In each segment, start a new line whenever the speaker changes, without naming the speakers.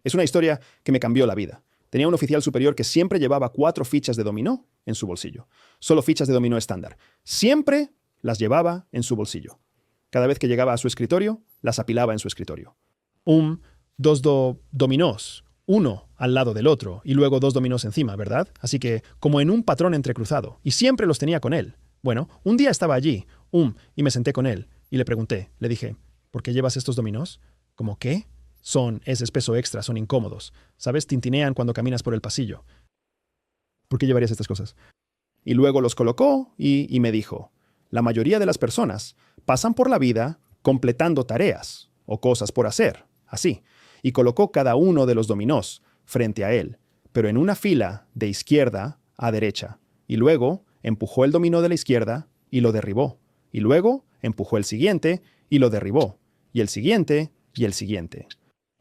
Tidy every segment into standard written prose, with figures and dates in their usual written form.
Es una historia que me cambió la vida. Tenía un oficial superior que siempre llevaba 4 fichas de dominó en su bolsillo. Solo fichas de dominó estándar. Siempre las llevaba en su bolsillo. Cada vez que llegaba a su escritorio, las apilaba en su escritorio. Dos dominós, uno al lado del otro, y luego 2 dominós encima, ¿verdad? Así que, como en un patrón entrecruzado, y siempre los tenía con él. Bueno, un día estaba allí, y me senté con él, y le pregunté, le dije, ¿por qué llevas estos dominós? ¿Cómo qué? Es peso extra, son incómodos. ¿Sabes? Tintinean cuando caminas por el pasillo. ¿Por qué llevarías estas cosas? Y luego los colocó y me dijo, la mayoría de las personas pasan por la vida completando tareas o cosas por hacer, así, y colocó cada uno de los dominós frente a él, pero en una fila de izquierda a derecha, y luego empujó el dominó de la izquierda y lo derribó, y luego empujó el siguiente y lo derribó, y el siguiente y el siguiente.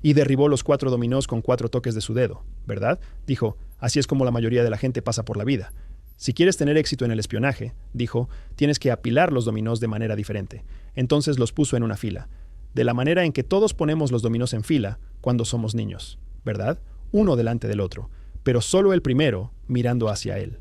Y derribó los 4 dominós con 4 toques de su dedo, ¿verdad? Dijo, así es como la mayoría de la gente pasa por la vida. Si quieres tener éxito en el espionaje, dijo, tienes que apilar los dominós de manera diferente. Entonces los puso en una fila, de la manera en que todos ponemos los dominós en fila cuando somos niños, ¿verdad? Uno delante del otro, pero solo el primero mirando hacia él.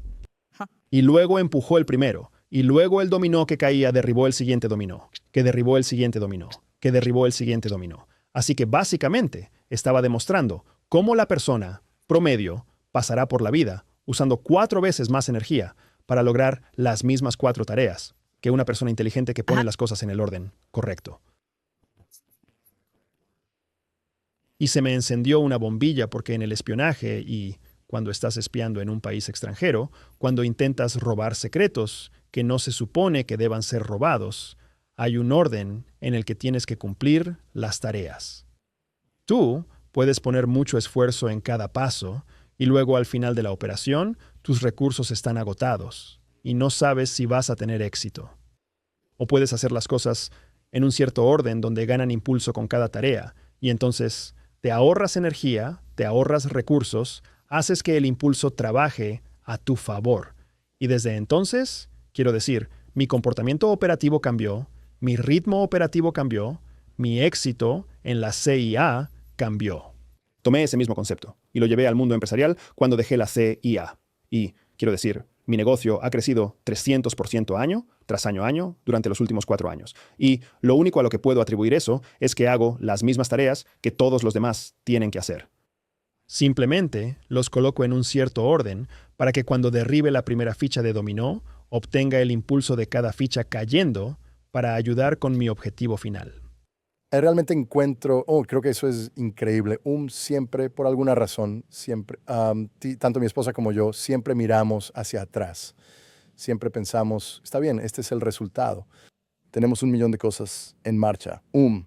Y luego empujó el primero, y luego el dominó que caía derribó el siguiente dominó, que derribó el siguiente dominó, que derribó el siguiente dominó. Así que básicamente estaba demostrando cómo la persona, promedio, pasará por la vida usando 4 veces más energía para lograr las mismas 4 tareas que una persona inteligente que pone las cosas en el orden correcto. Y se me encendió una bombilla porque en el espionaje y cuando estás espiando en un país extranjero, cuando intentas robar secretos que no se supone que deban ser robados, hay un orden en el que tienes que cumplir las tareas. Tú puedes poner mucho esfuerzo en cada paso y luego al final de la operación tus recursos están agotados y no sabes si vas a tener éxito. O puedes hacer las cosas en un cierto orden donde ganan impulso con cada tarea y entonces te ahorras energía, te ahorras recursos, haces que el impulso trabaje a tu favor. Y desde entonces, quiero decir, mi comportamiento operativo cambió, mi ritmo operativo cambió, mi éxito en la CIA cambió. Tomé ese mismo concepto y lo llevé al mundo empresarial cuando dejé la CIA. Y, quiero decir, mi negocio ha crecido 300% año tras año durante los últimos 4 años. Y lo único a lo que puedo atribuir eso es que hago las mismas tareas que todos los demás tienen que hacer. Simplemente los coloco en un cierto orden para que cuando derribe la primera ficha de dominó, obtenga el impulso de cada ficha cayendo para ayudar con mi objetivo final.
Realmente encuentro, creo que eso es increíble. Siempre, por alguna razón, siempre, tanto mi esposa como yo, siempre miramos hacia atrás. Siempre pensamos, está bien, este es el resultado. Tenemos 1.000.000 de cosas en marcha.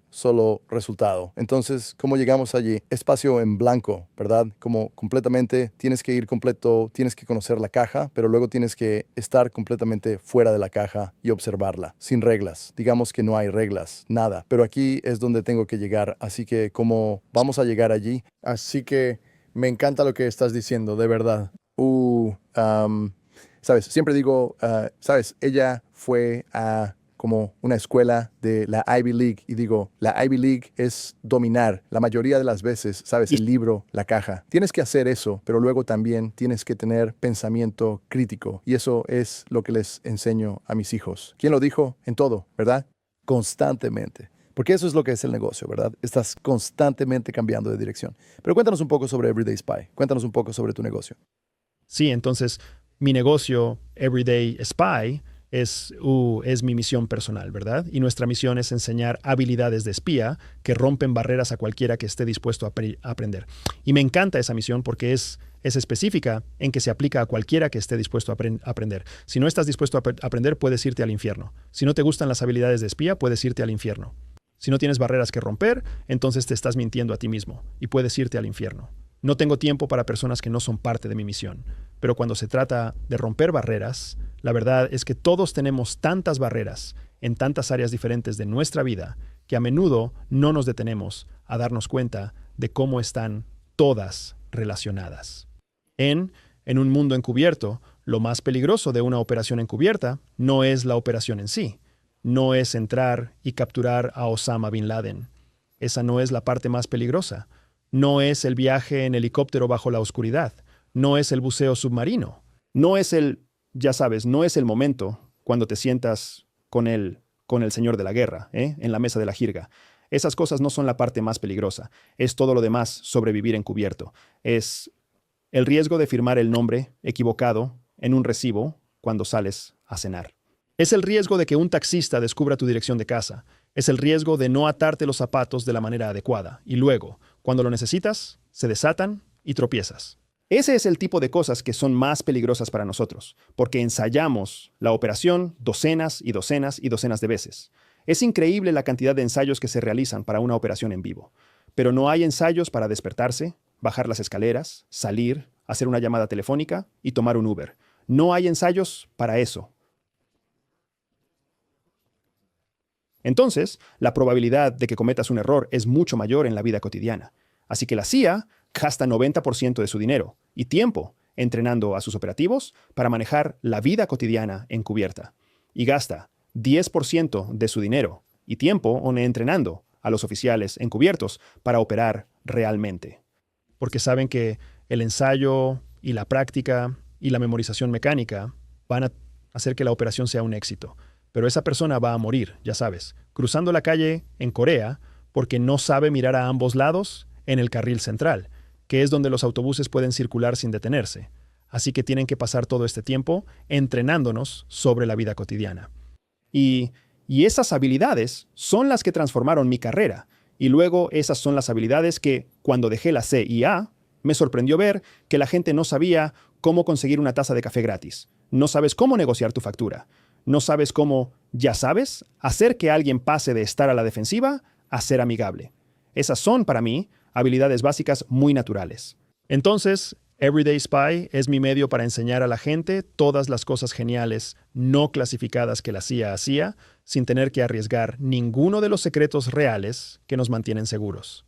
Solo resultado. Entonces, ¿cómo llegamos allí? Espacio en blanco, ¿verdad? Como completamente, tienes que ir completo, tienes que conocer la caja, pero luego tienes que estar completamente fuera de la caja y observarla, sin reglas. Digamos que no hay reglas, nada. Pero aquí es donde tengo que llegar, así que ¿cómo vamos a llegar allí? Así que me encanta lo que estás diciendo, de verdad. ¿Sabes? Siempre digo, ¿sabes? Ella fue a como una escuela de la Ivy League. Y digo, la Ivy League es dominar la mayoría de las veces, ¿sabes? El libro, la caja. Tienes que hacer eso, pero luego también tienes que tener pensamiento crítico. Y eso es lo que les enseño a mis hijos. ¿Quién lo dijo? En todo, ¿verdad? Constantemente. Porque eso es lo que es el negocio, ¿verdad? Estás constantemente cambiando de dirección. Pero cuéntanos un poco sobre Everyday Spy. Cuéntanos un poco sobre tu negocio.
Sí, entonces, mi negocio, Everyday Spy, es mi misión personal, ¿verdad? Y nuestra misión es enseñar habilidades de espía que rompen barreras a cualquiera que esté dispuesto a aprender. Y me encanta esa misión porque es específica en que se aplica a cualquiera que esté dispuesto a aprender. Si no estás dispuesto a aprender, puedes irte al infierno. Si no te gustan las habilidades de espía, puedes irte al infierno. Si no tienes barreras que romper, entonces te estás mintiendo a ti mismo y puedes irte al infierno. No tengo tiempo para personas que no son parte de mi misión. Pero cuando se trata de romper barreras, la verdad es que todos tenemos tantas barreras en tantas áreas diferentes de nuestra vida que a menudo no nos detenemos a darnos cuenta de cómo están todas relacionadas. En un mundo encubierto, lo más peligroso de una operación encubierta no es la operación en sí. No es entrar y capturar a Osama Bin Laden. Esa no es la parte más peligrosa. No es el viaje en helicóptero bajo la oscuridad. No es el buceo submarino. No es ya sabes, no es el momento cuando te sientas con el señor de la guerra, en la mesa de la jirga. Esas cosas no son la parte más peligrosa. Es todo lo demás sobrevivir encubierto. Es el riesgo de firmar el nombre equivocado en un recibo cuando sales a cenar. Es el riesgo de que un taxista descubra tu dirección de casa. Es el riesgo de no atarte los zapatos de la manera adecuada. Y luego, cuando lo necesitas, se desatan y tropiezas. Ese es el tipo de cosas que son más peligrosas para nosotros, porque ensayamos la operación docenas y docenas y docenas de veces. Es increíble la cantidad de ensayos que se realizan para una operación en vivo, pero no hay ensayos para despertarse, bajar las escaleras, salir, hacer una llamada telefónica y tomar un Uber. No hay ensayos para eso. Entonces, la probabilidad de que cometas un error es mucho mayor en la vida cotidiana. Así que la CIA gasta 90% de su dinero y tiempo entrenando a sus operativos para manejar la vida cotidiana encubierta. Y gasta 10% de su dinero y tiempo entrenando a los oficiales encubiertos para operar realmente. Porque saben que el ensayo y la práctica y la memorización mecánica van a hacer que la operación sea un éxito. Pero esa persona va a morir, ya sabes, cruzando la calle en Corea porque no sabe mirar a ambos lados en el carril central, que es donde los autobuses pueden circular sin detenerse. Así que tienen que pasar todo este tiempo entrenándonos sobre la vida cotidiana. Y esas habilidades son las que transformaron mi carrera. Y luego esas son las habilidades que, cuando dejé la CIA, me sorprendió ver que la gente no sabía cómo conseguir una taza de café gratis. No sabes cómo negociar tu factura. No sabes cómo, ya sabes, hacer que alguien pase de estar a la defensiva a ser amigable. Esas son, para mí, habilidades básicas muy naturales. Entonces, Everyday Spy es mi medio para enseñar a la gente todas las cosas geniales no clasificadas que la CIA hacía, sin tener que arriesgar ninguno de los secretos reales que nos mantienen seguros.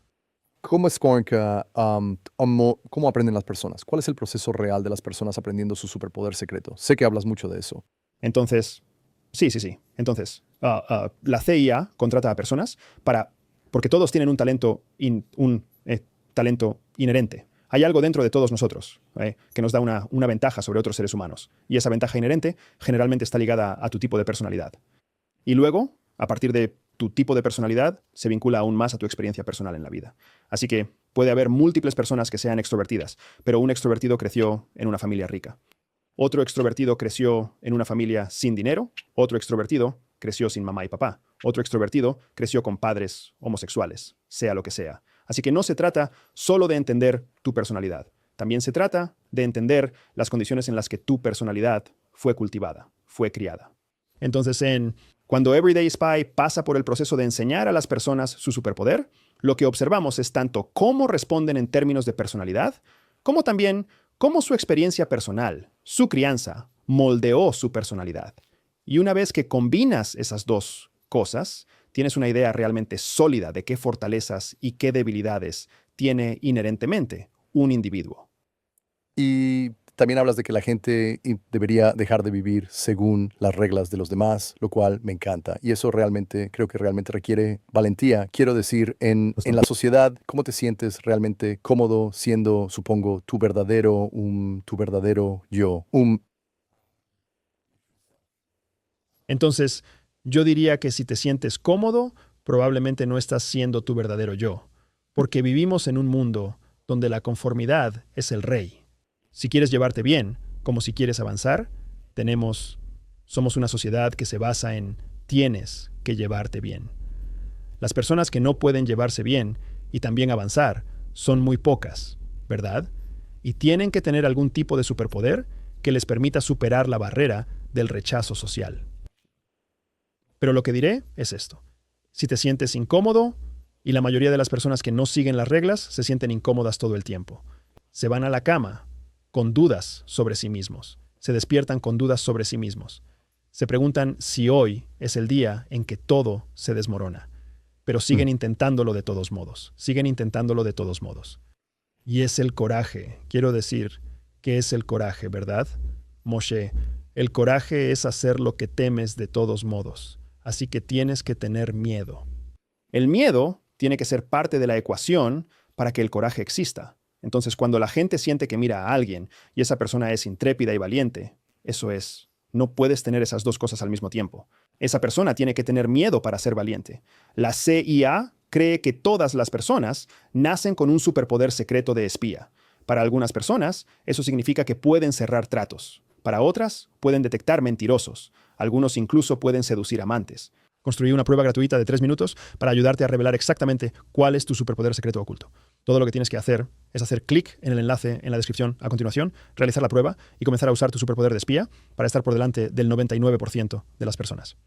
¿Cómo es, Skorinka, cómo aprenden las personas? ¿Cuál es el proceso real de las personas aprendiendo su superpoder secreto? Sé que hablas mucho de eso.
Entonces, sí. Entonces, la CIA contrata a personas porque todos tienen un talento, talento inherente. Hay algo dentro de todos nosotros que nos da una ventaja sobre otros seres humanos. Y esa ventaja inherente generalmente está ligada a tu tipo de personalidad. Y luego, a partir de tu tipo de personalidad, se vincula aún más a tu experiencia personal en la vida. Así que puede haber múltiples personas que sean extrovertidas, pero un extrovertido creció en una familia rica. Otro extrovertido creció en una familia sin dinero. Otro extrovertido creció sin mamá y papá. Otro extrovertido creció con padres homosexuales, sea lo que sea. Así que no se trata solo de entender tu personalidad. También se trata de entender las condiciones en las que tu personalidad fue cultivada, fue criada. Entonces, cuando Everyday Spy pasa por el proceso de enseñar a las personas su superpoder, lo que observamos es tanto cómo responden en términos de personalidad, como también cómo su experiencia personal, su crianza, moldeó su personalidad. Y una vez que combinas esas dos cosas, tienes una idea realmente sólida de qué fortalezas y qué debilidades tiene inherentemente un individuo.
Y también hablas de que la gente debería dejar de vivir según las reglas de los demás, lo cual me encanta. Y eso creo que realmente requiere valentía. Quiero decir, en la sociedad, ¿cómo te sientes realmente cómodo siendo, supongo, tu verdadero yo?
Entonces, yo diría que si te sientes cómodo, probablemente no estás siendo tu verdadero yo, porque vivimos en un mundo donde la conformidad es el rey. Si quieres llevarte bien, como si quieres avanzar, somos una sociedad que se basa en tienes que llevarte bien. Las personas que no pueden llevarse bien y también avanzar son muy pocas, ¿verdad? Y tienen que tener algún tipo de superpoder que les permita superar la barrera del rechazo social. Pero lo que diré es esto. Si te sientes incómodo, y la mayoría de las personas que no siguen las reglas se sienten incómodas todo el tiempo, se van a la cama con dudas sobre sí mismos. Se despiertan con dudas sobre sí mismos. Se preguntan si hoy es el día en que todo se desmorona. Pero siguen intentándolo de todos modos. Y es el coraje. Quiero decir, ¿qué es el coraje, verdad? Moshe, el coraje es hacer lo que temes de todos modos. Así que tienes que tener miedo. El miedo tiene que ser parte de la ecuación para que el coraje exista. Entonces, cuando la gente siente que mira a alguien y esa persona es intrépida y valiente, eso es, no puedes tener esas dos cosas al mismo tiempo. Esa persona tiene que tener miedo para ser valiente. La CIA cree que todas las personas nacen con un superpoder secreto de espía. Para algunas personas, eso significa que pueden cerrar tratos. Para otras, pueden detectar mentirosos. Algunos incluso pueden seducir amantes. Construí una prueba gratuita de 3 minutos para ayudarte a revelar exactamente cuál es tu superpoder secreto oculto. Todo lo que tienes que hacer es hacer clic en el enlace en la descripción a continuación, realizar la prueba y comenzar a usar tu superpoder de espía para estar por delante del 99% de las personas.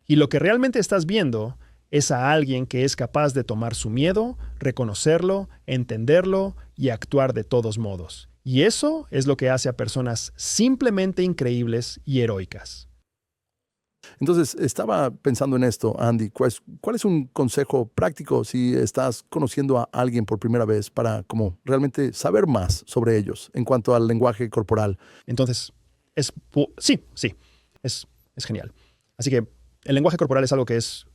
Y lo que realmente estás viendo es a alguien que es capaz de tomar su miedo, reconocerlo, entenderlo y actuar de todos modos. Y eso es lo que hace a personas simplemente increíbles y heroicas.
Entonces, estaba pensando en esto, Andy. ¿Cuál es un consejo práctico si estás conociendo a alguien por primera vez para como realmente saber más sobre ellos en cuanto al lenguaje corporal?
Entonces, es genial. Así que el lenguaje corporal es algo que es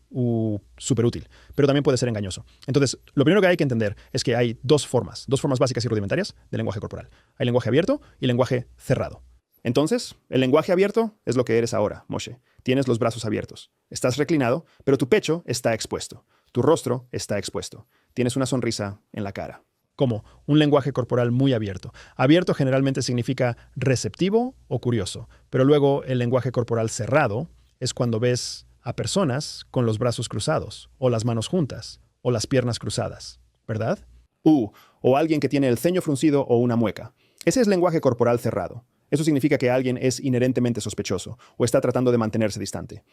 súper útil, pero también puede ser engañoso. Entonces, lo primero que hay que entender es que hay dos formas básicas y rudimentarias de lenguaje corporal. Hay lenguaje abierto y lenguaje cerrado. Entonces, el lenguaje abierto es lo que eres ahora, Moshe. Tienes los brazos abiertos. Estás reclinado, pero tu pecho está expuesto. Tu rostro está expuesto. Tienes una sonrisa en la cara. Como un lenguaje corporal muy abierto. Abierto generalmente significa receptivo o curioso, pero luego el lenguaje corporal cerrado es cuando ves a personas con los brazos cruzados, o las manos juntas, o las piernas cruzadas, ¿verdad? O alguien que tiene el ceño fruncido o una mueca. Ese es lenguaje corporal cerrado. Eso significa que alguien es inherentemente sospechoso o está tratando de mantenerse distante.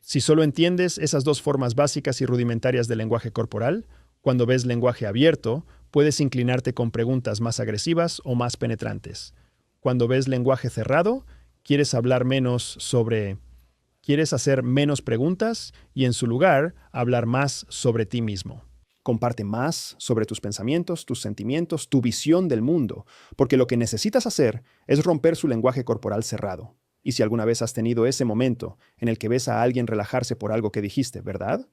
Si solo entiendes esas dos formas básicas y rudimentarias del lenguaje corporal, cuando ves lenguaje abierto, puedes inclinarte con preguntas más agresivas o más penetrantes. Cuando ves lenguaje cerrado, quieres hacer menos preguntas y en su lugar hablar más sobre ti mismo. Comparte más sobre tus pensamientos, tus sentimientos, tu visión del mundo, porque lo que necesitas hacer es romper su lenguaje corporal cerrado. Y si alguna vez has tenido ese momento en el que ves a alguien relajarse por algo que dijiste, ¿verdad?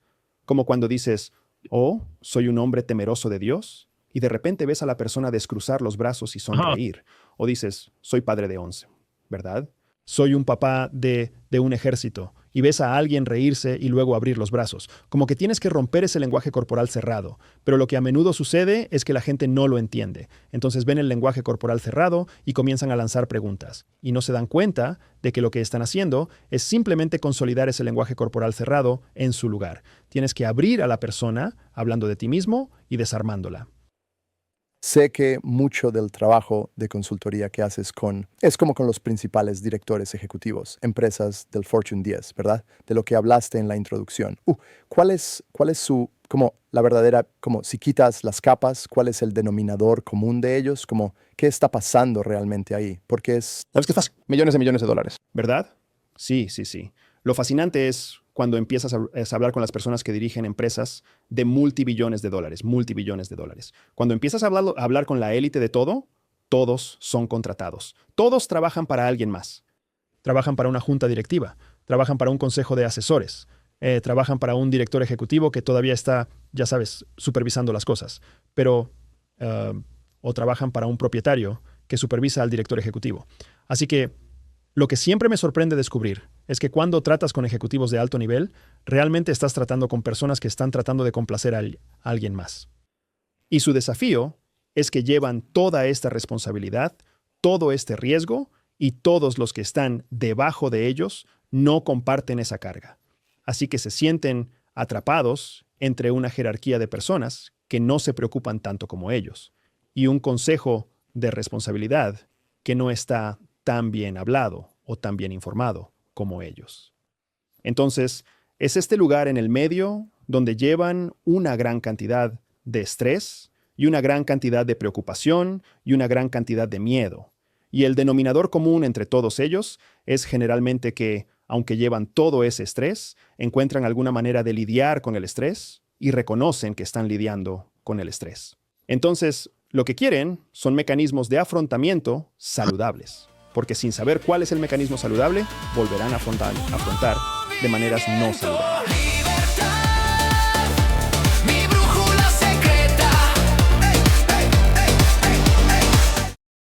Como cuando dices, oh, soy un hombre temeroso de Dios, y de repente ves a la persona descruzar los brazos y sonreír. O dices, soy padre de 11, ¿verdad? Soy un papá de un ejército, y ves a alguien reírse y luego abrir los brazos. Como que tienes que romper ese lenguaje corporal cerrado. Pero lo que a menudo sucede es que la gente no lo entiende. Entonces ven el lenguaje corporal cerrado y comienzan a lanzar preguntas. Y no se dan cuenta de que lo que están haciendo es simplemente consolidar ese lenguaje corporal cerrado en su lugar. Tienes que abrir a la persona hablando de ti mismo y desarmándola.
Sé que mucho del trabajo de consultoría que haces es como con los principales directores ejecutivos, empresas del Fortune 10, ¿verdad? De lo que hablaste en la introducción. ¿Cuál es como la verdadera, como si quitas las capas, cuál es el denominador común de ellos? Como, ¿qué está pasando realmente ahí? Porque
¿Sabes qué pasa? Millones y millones de dólares, ¿verdad? Sí. Lo fascinante es cuando empiezas a hablar con las personas que dirigen empresas de multibillones de dólares. Cuando empiezas a hablar con la élite de todo, todos son contratados. Todos trabajan para alguien más. Trabajan para una junta directiva, trabajan para un consejo de asesores, trabajan para un director ejecutivo que todavía está, ya sabes, supervisando las cosas. O trabajan para un propietario que supervisa al director ejecutivo. Así que lo que siempre me sorprende descubrir es que cuando tratas con ejecutivos de alto nivel, realmente estás tratando con personas que están tratando de complacer a alguien más. Y su desafío es que llevan toda esta responsabilidad, todo este riesgo, y todos los que están debajo de ellos no comparten esa carga. Así que se sienten atrapados entre una jerarquía de personas que no se preocupan tanto como ellos, y un consejo de responsabilidad que no está tan bien hablado o tan bien informado como ellos. Entonces, es este lugar en el medio donde llevan una gran cantidad de estrés y una gran cantidad de preocupación y una gran cantidad de miedo. Y el denominador común entre todos ellos es generalmente que, aunque llevan todo ese estrés, encuentran alguna manera de lidiar con el estrés y reconocen que están lidiando con el estrés. Entonces, lo que quieren son mecanismos de afrontamiento saludables, porque sin saber cuál es el mecanismo saludable, volverán a afrontar de maneras no saludables.